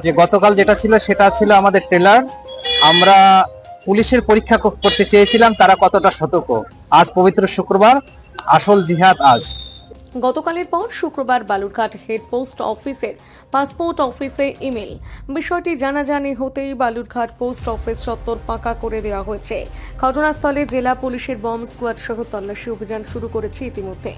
যে গতকাল যেটা ছিল সেটা ছিল আমাদের ট্রেলার। আমরা পুলিশের পরীক্ষা করতে চেয়েছিলাম তারা কতটা সতর্ক। আজ পবিত্র শুক্রবার, আসল জিহাদ আজ। গতকালের পর শুক্রবার বালুরঘাট হেড পোস্ট অফিসের পাসপোর্ট অফিসে ইমেল। বিষয়টি জানাজানি হতেই বালুরঘাট পোস্ট অফিস চত্বর ফাঁকা করে দেওয়া হয়েছে। ঘটনাস্থলে জেলা পুলিশের বম্ব স্কোয়াড সহ তল্লাশি অভিযান শুরু করেছে ইতিমধ্যে।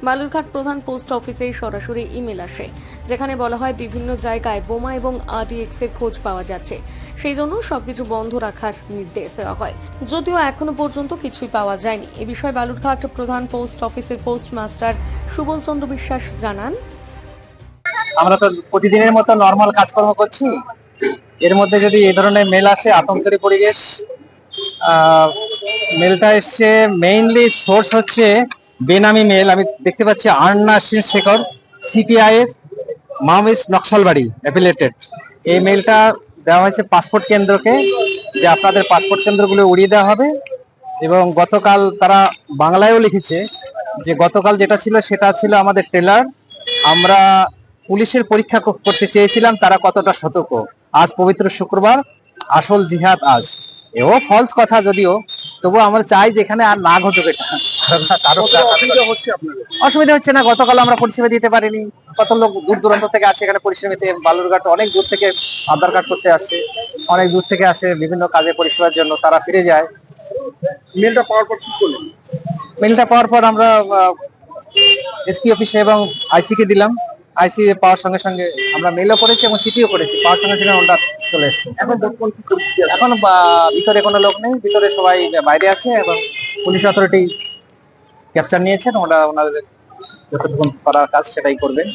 বালুরঘাট প্রধান পোস্ট অফিসে সরাসরি ইমেল আসে, যেখানে বলা হয় বিভিন্ন জায়গায় বোমা এবং আরডিএক্স এর খোঁজ পাওয়া যাচ্ছে, সেই জন্য সবকিছু বন্ধ রাখার নির্দেশ দেওয়া হয়। যদিও এখনো পর্যন্ত কিছুই পাওয়া যায়নি। এ বিষয়ে বালুরঘাট প্রধান পোস্ট অফিসের পোস্টমাস্টার সুবল চন্দ্র বিশ্বাস জানান, আমরা তো প্রতিদিনের মতো নর্মাল কাজকর্ম করছি, এর মধ্যে যদি এই ধরনের মেল আসে আতঙ্কের পরিবেশ। মেলটা এসছে মেইনলি সোর্স হচ্ছে বেনামি মেল। আমি দেখতে পাচ্ছি আন্না শেখর, সিপিআই এর মাওয়িস্ট নকশালবাড়ি অ্যাফিলিয়েটেড। এই মেলটা দেওয়া হয়েছে পাসপোর্ট কেন্দ্রকে, যে আপনাদের পাসপোর্ট কেন্দ্রগুলো উড়িয়ে দেওয়া হবে। এবং গতকাল তারা বাংলায়ও লিখেছে যে গতকাল যেটা ছিল সেটা ছিল আমাদের ট্রেলার। আমরা পুলিশের পরীক্ষা করতে চেয়েছিলাম তারা কতটা সতর্ক। আজ পবিত্র শুক্রবার, আসল জিহাদ আজ। এও ফলস কথা যদিও, তবু আমরা চাই যে এখানে আর না ঘটুক এটা। অসুবিধা হচ্ছে না। গতকাল আমরা পরিষেবা দিতে পারিনি। কত লোক দূর দূরান্ত থেকে আসে এখানে পরিষেবা দিতে। বালুরঘাট অনেক দূর থেকে আধার কার্ড করতে আসে, অনেক দূর থেকে আসে বিভিন্ন কাজে পরিষেবার জন্য, তারা ফিরে যায়। মেলটা পাওয়ার পর কি করলেন? মেলটা পাওয়ার পর আমরা এসপি অফিসে এবং আইসি কে দিলাম। আইসি পাওয়ার সঙ্গে সঙ্গে আমরা মেলও করেছি এবং চিঠিও করেছি, পাওয়ার সঙ্গে সঙ্গে ওটা চলে এসছে। এখন বর্তমান কি পরিস্থিতি? এখন ভিতরে কোনো লোক নেই, ভিতরে সবাই বাইরে আছে এবং পুলিশ অথরিটি ক্যাপচার নিয়েছেন। ওরা ওনাদের যতটুকু করার কাজ সেটাই করবেন।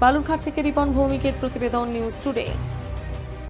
বালুরঘাট থেকে রিপন ভৌমিকের প্রতিবেদন, নিউজ টুডে।